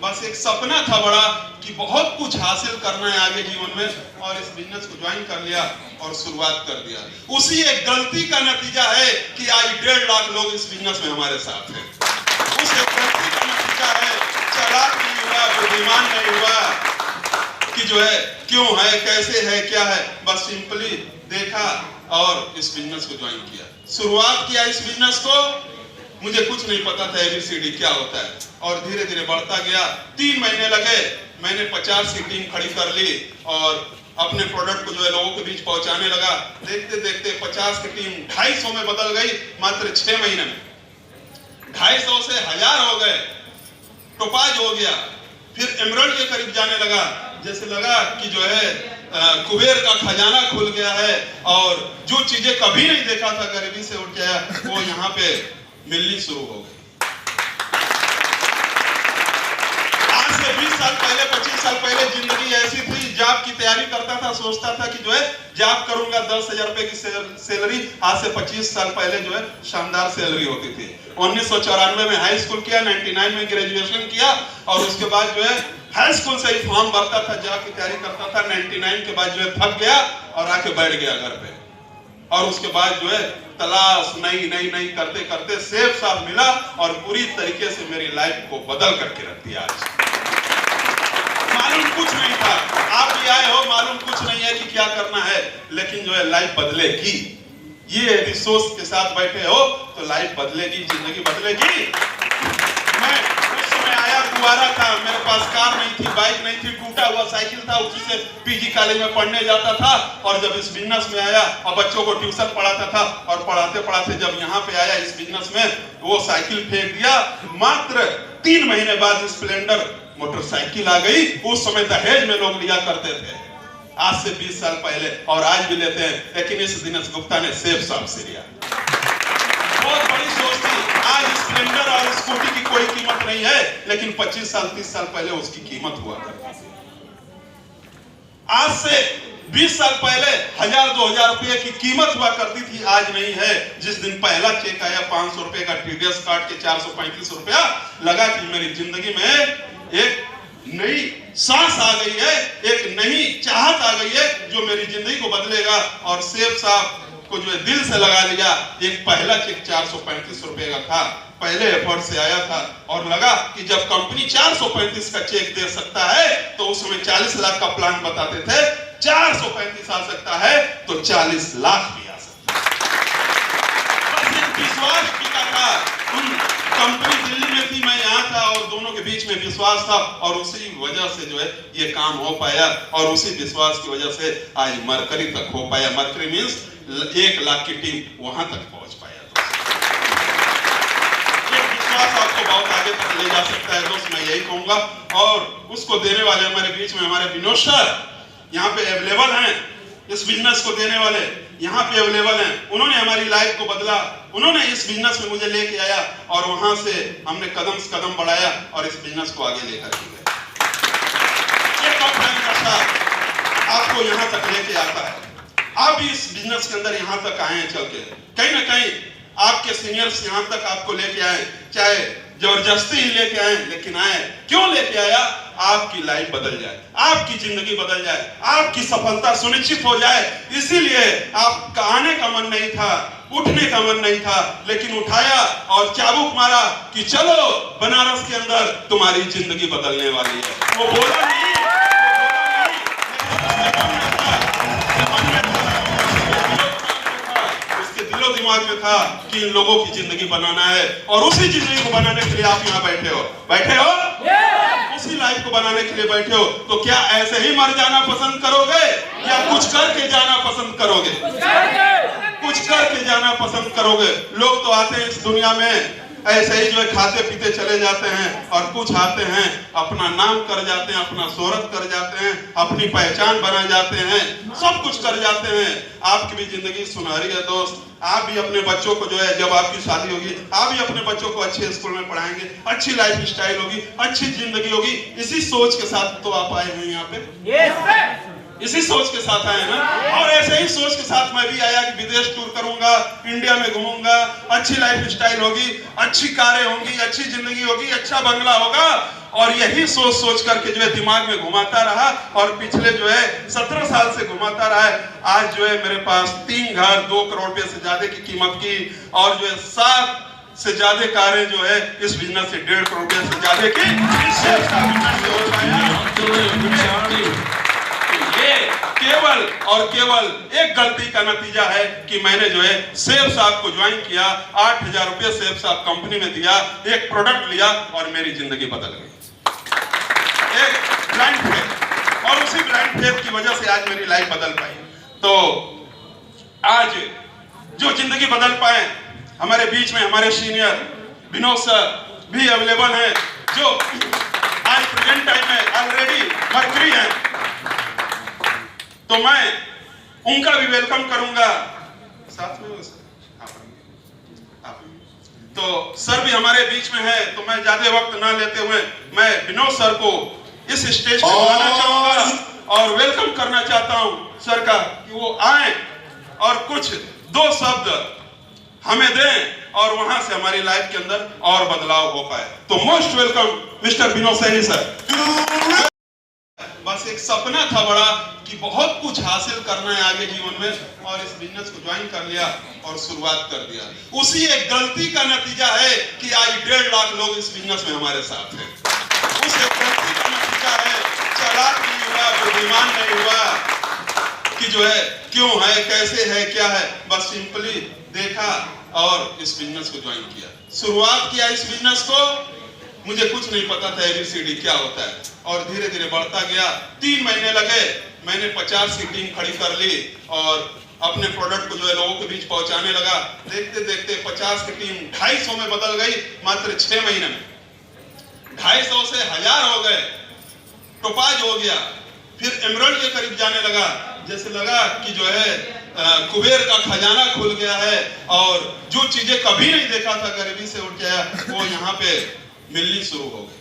बस एक सपना था बड़ा कि बहुत कुछ हासिल करना है आगे जीवन में, और इस बिजनेस को ज्वाइन कर लिया और शुरुआत कर दिया। उसी एक गलती का नतीजा है कि आज 1.5 लाख लोग इस बिजनेस में हमारे साथ हैं। उस एक गलती का नतीजा है, चालाक नहीं हुआ, बुद्धिमान नहीं हुआ कि जो है क्यों है, कैसे है, क्या है, बस सिंपली देखा और इस बिजनेस को ज्वाइन किया, शुरुआत किया इस बिजनेस को। मुझे कुछ नहीं पता था ABCD क्या होता है, और धीरे धीरे बढ़ता गया। 3 महीने लगे, मैंने 50 की टीम खड़ी कर ली और अपने प्रोडक्ट को जो है लोगों के बीच पहुंचाने लगा। देखते देखते 50 की टीम 250 में बदल गई मात्र 6 महीने में। 250 से 1000 हो गए, टोपाज हो गया, फिर एमराल्ड के करीब जाने लगा। जैसे लगा कि जो है कुबेर का खजाना खुल गया है, और जो चीजें कभी नहीं देखा था, गरीबी से उठ गया, वो यहाँ पे मिलनी शुरू हो गई। आज से 20 साल पहले, 25 साल पहले जिंदगी ऐसी थी, जॉब की तैयारी करता था, सोचता था कि जो है जॉब करूंगा, 10,000 रुपए की सैलरी। आज से 25 साल पहले जो है शानदार सैलरी होती थी। 1994 में हाई स्कूल किया, 99 में ग्रेजुएशन किया, और उसके बाद जो है हाई स्कूल से ही फॉर्म भरता था, जॉब की तैयारी करता था। 99 के बाद जो है थक गया और आके बैठ गया घर पे, और उसके बाद जो है तलाश नहीं करते करते सेफ साफ मिला, और पूरी तरीके से मेरी लाइफ को बदल करके रख दिया। आज मालूम कुछ नहीं था, आप भी आए हो, मालूम कुछ नहीं है कि क्या करना है, लेकिन जो है लाइफ बदलेगी। ये यदि सोच के साथ बैठे हो तो लाइफ बदलेगी, जिंदगी बदलेगी। मैं उस समय आया, कुंवारा था, मेरे पास कार नहीं थी, बाइक नहीं थी, टूटा हुआ साइकिल था, उसी से PG कॉलेज में पढ़ने जाता था। और जब इस बिजनेस में आया और बच्चों को ट्यूशन पढ़ाता था, और पढ़ाते पढ़ाते जब यहाँ पे आया इस बिजनेस में, वो साइकिल फेंक दिया। मात्र 3 महीने बाद स्प्लेंडर मोटरसाइकिल आ गई। उस समय दहेज में लोग लिया करते थे, आज से 20 साल पहले, और आज भी लेते हैं, लेकिन इस दिनेश गुप्ता ने सेफ साफ से लिया। बहुत बड़ी सोच थी। आज स्प्लेंडर और स्कूटी की कोई कीमत नहीं है, लेकिन 25 साल 30 साल पहले उसकी कीमत हुआ करती थी। आज से 20 साल पहले 1000-2000 रुपए की कीमत हुआ करती थी, आज नहीं है। जिस दिन पहला चेक आया 500 रुपए का, TDS काट के 435 रुपया, लगा कि मेरी जिंदगी में एक नई सांस आ गई है, एक नई चाहत आ गई है जो मेरी जिंदगी को बदलेगा। और सेफ साफ को जो है दिल से लगा लिया। एक पहला चेक 435 रुपए का था, पहले एफर्ट से आया था, और लगा कि जब कंपनी 435 का चेक दे सकता है तो उस समय 40 लाख का प्लान बताते थे, 435 आ सकता है तो 40 लाख भी आ सकता है। बस एक विश्वास टिका था। कंपनी दिल्ली में थी, मैं यहाँ था, और दोनों के बीच में विश्वास था, और उसी वजह से जो है ये काम हो पाया, और उसी विश्वास की वजह से आज मरकरी तक हो पाया। मरकरी मींस 1 लाख की टीम वहां तक पहुंच पाया। ये विश्वास आपको बहुत आगे तक ले जा सकता है दोस्त, मैं यही कहूंगा। और उसको देने वाले हमारे बीच में हमारे विनोद सर यहाँ पे अवेलेबल हैं, इस बिजनेस को देने वाले यहाँ पे अवेलेबल हैं। उन्होंने हमारी लाइफ को बदला, उन्होंने इस बिजनेस में मुझे लेके आया, और वहां से हमने कदम से कदम बढ़ाया और इस बिजनेस को आगे लेकर गए। आपको यहाँ तक लेके आता है, आप भी इस बिजनेस के अंदर यहाँ तक आए हैं, चल के कहीं ना कहीं आपके सीनियर्स यहाँ तक आपको लेके आए, चाहे जबरदस्ती ही लेके आए, लेकिन आए। क्यों लेके आया? आपकी लाइफ बदल जाए, आपकी जिंदगी बदल जाए, आपकी सफलता सुनिश्चित हो जाए। इसीलिए आपका आने का मन नहीं था, उठने का मन नहीं था, लेकिन उठाया और चाबुक मारा कि चलो बनारस के अंदर तुम्हारी जिंदगी बदलने वाली है। वो बोला नहीं, दिमाग में था कि इन लोगों की जिंदगी बनाना है, और उसी जिंदगी को बनाने के लिए आप यहाँ बैठे हो उसी लाइफ को बनाने के लिए बैठे हो। तो क्या ऐसे ही मर जाना पसंद करोगे, या कुछ करके जाना पसंद करोगे? कुछ करके जाना पसंद करोगे। लोग तो आते हैं इस दुनिया में ऐसे ही जो है खाते पीते चले जाते हैं, और कुछ आते हैं अपना नाम कर जाते हैं, अपना शोहरत कर जाते हैं, अपनी पहचान बना जाते हैं, सब कुछ कर जाते हैं। आपकी भी जिंदगी सुनहरी है दोस्त। आप भी अपने बच्चों को जो है, जब आपकी शादी होगी, आप भी अपने बच्चों को अच्छे स्कूल में पढ़ाएंगे, अच्छी लाइफ स्टाइल होगी, अच्छी जिंदगी होगी। इसी सोच के साथ तो आप आए हैं यहाँ पे। इसी सोच के साथ आए ना, और ऐसे ही सोच के साथ मैं भी आया कि विदेश टूर करूंगा, इंडिया में घूमूंगा, अच्छी लाइफ स्टाइल होगी, अच्छी कारें होंगी, अच्छी जिंदगी होगी, अच्छा बंगला होगा, और यही सोच सोच करके जो है दिमाग में घुमाता रहा और पिछले जो है 17 साल से घुमाता रहा है। आज जो है मेरे पास 3 घर 2 करोड़ रुपए से ज्यादा की कीमत की और जो है 7 से ज्यादा कारें जो है इस बिजनेस से 1.5 करोड़ रुपए से ज्यादा की ये केवल और केवल एक गलती का नतीजा है कि मैंने जो है सेब साहब को ज्वाइन किया, 8,000 रुपए सेब साहब कंपनी में दिया, एक प्रोडक्ट लिया और मेरी जिंदगी बदल गई। एक ब्लाइंड फेथ, और उसी ब्लाइंड फेथ की वजह से आज मेरी लाइफ बदल पाई। तो आज जो जिंदगी बदल पाए, हमारे बीच में हमारे सीनियर विनोद सर भी अवेलेबल हैं, जो आज प्रेजेंट टाइम में ऑलरेडी मर्करी हैं। तो मैं उनका भी वेलकम करूंगा। साथ में आप तो सर भी हमारे बीच में है, तो मैं ज्यादा वक्त ना लेते हुए मैं विनोद सर को इस स्टेज पे बुलाना चाहूंगा और वेलकम करना चाहता हूं सर का कि वो आए और कुछ 2 शब्द हमें दें और वहां से हमारी लाइफ के अंदर और बदलाव हो पाए। तो most welcome mister Vinod Saini sir. बस एक सपना था बड़ा कि बहुत कुछ हासिल करना है आगे जीवन में, और इस बिजनेस को ज्वाइन कर लिया और शुरुआत कर दिया। उसी एक गलती का नतीजा है कि आज 1.5 लाख लोग इस बिजनेस में हमारे साथ हैं। उस एक गलती का नतीजा है, चालाक नहीं हुआ, बुद्धिमान नहीं हुआ कि जो है क्यों है, कैसे है, क्या है, बस सिंपली देखा और इस बिजनेस को ज्वाइन किया, शुरुआत किया इस बिजनेस को। मुझे कुछ नहीं पता था ABCD क्या होता है, और धीरे धीरे बढ़ता गया। 3 महीने लगे, मैंने 50 की टीम खड़ी कर ली और अपने प्रोडक्ट को जो है लोगों के बीच पहुंचाने लगा। देखते देखते 50 की टीम 250 में बदल गई मात्र 6 महीने में। 250 से 1000 हो गए, टोपाज हो गया, फिर एमराल्ड के करीब जाने लगा। जैसे लगा कि जो है कुबेर का खजाना खुल गया है और जो चीजें कभी नहीं देखा था गरीबी से उठ गया, वो यहाँ पे मिलनी शुरू हो गई।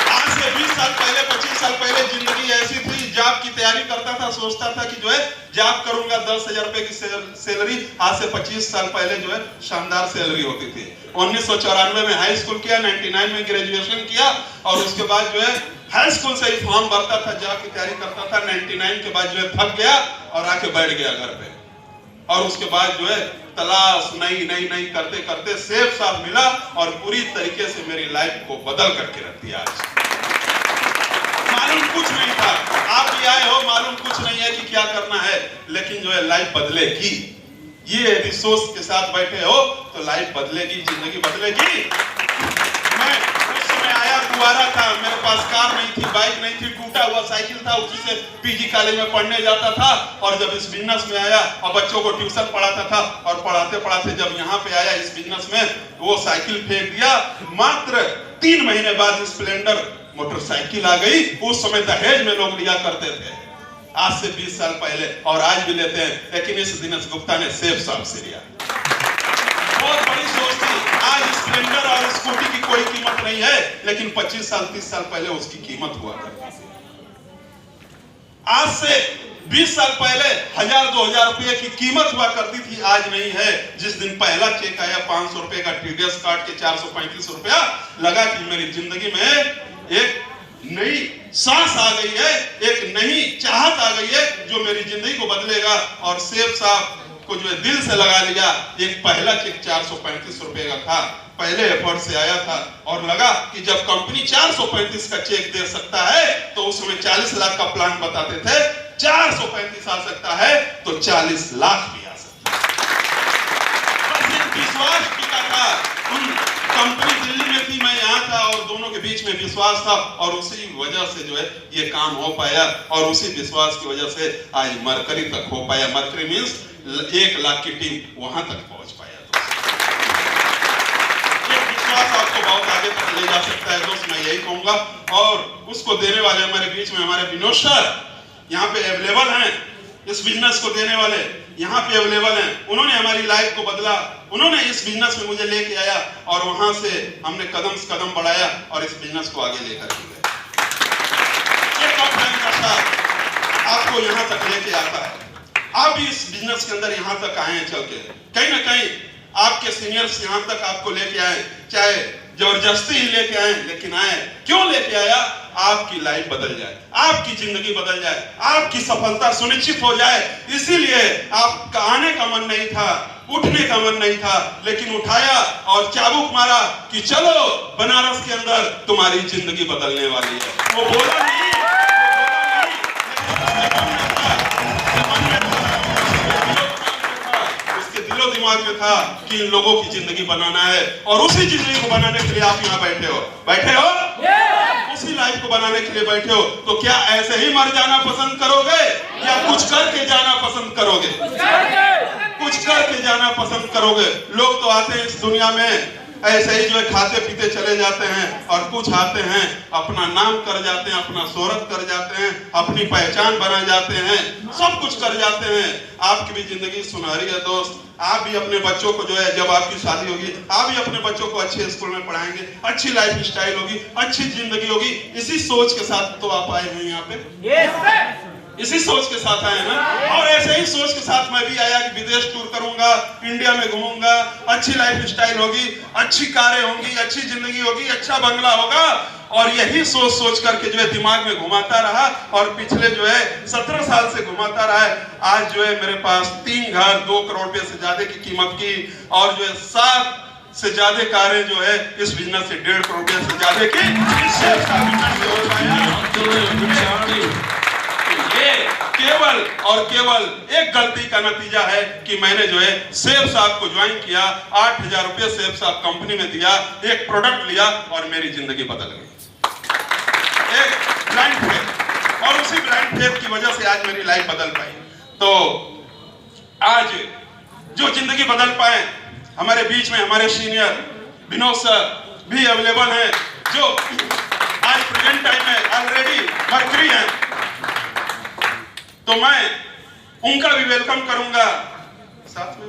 आज से 20 साल पहले 25 साल पहले जिंदगी ऐसी थी, जॉब की तैयारी करता था, सोचता था कि जो है जॉब करूंगा 10,000 रुपए की सैलरी। आज से 25 साल पहले जो है शानदार सैलरी होती थी। 1994 में हाई स्कूल किया, 99 में ग्रेजुएशन किया और उसके बाद जो है हाई स्कूल से ही फॉर्म भरता था, जॉब की तैयारी करता था। 99 के बाद जो है थक गया और आके बैठ गया घर पे, और उसके बाद जो है तलाश नहीं करते करते सेब साहब मिला और पूरी तरीके से मेरी लाइफ को बदल करके रख दिया। आज मालूम कुछ नहीं था, आप भी आए हो, मालूम कुछ नहीं है कि क्या करना है, लेकिन जो है लाइफ बदलेगी। ये यदि सोच के साथ बैठे हो तो लाइफ बदलेगी, जिंदगी बदलेगी। मैं उस समय आया, कुंवारा था, मेरे पास कार नहीं थी, बाइक नहीं थी, टूटा हुआ साइकिल था, उसी से PG कॉलेज में पढ़ने जाता था। और जब इस बिजनेस में आया और बच्चों को ट्यूशन पढ़ाता था, और पढ़ाते पढ़ाते जब यहाँ पे आया इस बिजनेस में, वो साइकिल फेंक दिया। मात्र 3 महीने बाद स्प्लेंडर मोटरसाइकिल आ गई। उस समय दहेज में लोग लिया करते थे, आज से 20 साल पहले, और आज भी लेते हैं, लेकिन इस दिनेश गुप्ता ने सेब साहब से लिया। बहुत बड़ी सोच थी। आज स्प्लेंडर और स्कूटी की कोई कीमत नहीं है, लेकिन 25 साल 30 साल पहले उसकी कीमत हुआ करती थी। आज से 20 साल पहले 1000-2000 रुपए की कीमत हुआ करती थी, आज नहीं है। जिस दिन पहला चेक आया 500 रुपए का, TDS काट के 435 रुपया, लगा कि मेरी जिंदगी में एक नई सांस आ गई है, एक नई चाहत आ गई है जो मेरी जिंदगी को बदलेगा। और सेब साहब को जो है दिल से लगा लिया। एक पहला चेक 435 रुपए का था, पहले एफर्ट से आया था, और लगा कि जब कंपनी 435 का चेक दे सकता है तो उस समय 40 लाख का प्लान बताते थे, 435 आ सकता है तो 40 लाख भी आ सकता है। बस एक विश्वास टिका था। कंपनी दिल्ली में थी, मैं यहाँ था, और दोनों के बीच में विश्वास था, और उसी वजह से जो है ये काम हो पाया, और उसी विश्वास की वजह से आज मरकरी तक हो पाया। मरकरी मींस 1 लाख की टीम वहां तक पहुंच पाया। ये विश्वास आपको बहुत आगे तक ले जा सकता है दोस्त, मैं यही कहूंगा। और उसको देने वाले हमारे बीच में हमारे विनोद सर यहाँ पे अवेलेबल हैं, इस बिजनेस को देने वाले यहाँ पे अवेलेबल हैं। उन्होंने हमारी लाइफ को बदला, उन्होंने इस बिजनेस में मुझे लेके आया, और वहां से हमने कदम से कदम बढ़ाया और इस बिजनेस को आगे लेकर गए। आपको यहाँ तक लेके आता है, आप भी इस बिजनेस के अंदर यहाँ तक आए हैं चल के। कहीं ना कहीं आपके सीनियर्स यहाँ तक आपको लेके आए, चाहे जबरदस्ती ही लेके आए, लेकिन आए क्यों लेके आया? आपकी लाइफ बदल जाए, आपकी जिंदगी बदल जाए, आपकी सफलता सुनिश्चित हो जाए। इसीलिए आपका आने का मन नहीं था, उठने का मन नहीं था, लेकिन उठाया और चाबुक मारा कि चलो बनारस के अंदर तुम्हारी जिंदगी बदलने वाली है। वो बोला नहीं, दिमाग में था कि इन लोगों की जिंदगी बनाना है, और उसी जिंदगी को बनाने के लिए आप यहाँ बैठे हो। उसी लाइफ को बनाने के लिए बैठे हो। तो क्या ऐसे ही मर जाना पसंद करोगे या कुछ करके जाना पसंद करोगे? कुछ करके जाना पसंद करोगे। लोग तो आते हैं इस दुनिया में ऐसे ही जो है खाते पीते चले जाते हैं, और कुछ आते हैं अपना नाम कर जाते हैं, अपना शोहरत कर जाते हैं, अपनी पहचान बना जाते हैं, सब कुछ कर जाते हैं। आपकी भी जिंदगी सुनहरी है दोस्त। आप भी अपने बच्चों को जो है, जब आपकी शादी होगी, आप भी अपने बच्चों को अच्छे स्कूल में पढ़ाएंगे, अच्छी लाइफ स्टाइल होगी, अच्छी जिंदगी होगी। इसी सोच के साथ तो आप आए हैं यहाँ पे। इसी सोच के साथ आए ना, और ऐसे ही सोच के साथ मैं भी आया कि विदेश टूर करूंगा, इंडिया में घूमूंगा, अच्छी लाइफ स्टाइल होगी, अच्छी कारें होंगी, अच्छी जिंदगी होगी, अच्छा बंगला होगा। और यही सोच सोच करके जो है दिमाग में घुमाता रहा, और पिछले जो है 17 साल से घुमाता रहा है। आज जो है मेरे पास 3 घर 2 करोड़ रुपए से ज्यादा की कीमत की, और जो है 7 से ज्यादा कारें जो है इस बिजनेस से 1.5 करोड़ रुपए से ज्यादा की। ये केवल और केवल एक गलती का नतीजा है कि मैंने जो है सेब साहब को ज्वाइन किया, 8,000 रुपए सेब साहब कंपनी में दिया, एक प्रोडक्ट लिया और मेरी जिंदगी बदल गई। एक ब्लाइंड फेथ, और उसी ब्लाइंड फेथ की वजह से आज मेरी लाइफ बदल पाई। तो आज जो जिंदगी बदल पाए, हमारे बीच में हमारे सीनियर विनोद सर भी अवेलेबल हैं, जो आज प्रेजेंट टाइम में ऑलरेडी मर्करी हैं। तो मैं उनका भी वेलकम करूंगा साथ में।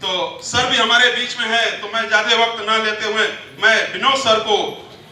तो सर भी हमारे बीच में है, तो मैं ज्यादा वक्त ना लेते हुए मैं विनोद सर को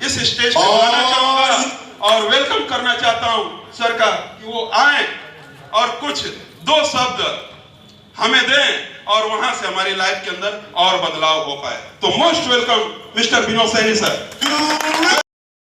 इस स्टेज पे बुलाना चाहूंगा और वेलकम करना चाहता हूं सर का, कि वो आए और कुछ 2 शब्द हमें दें और वहां से हमारी लाइफ के अंदर और बदलाव हो पाए। तो most welcome mister Vinod Saini sir.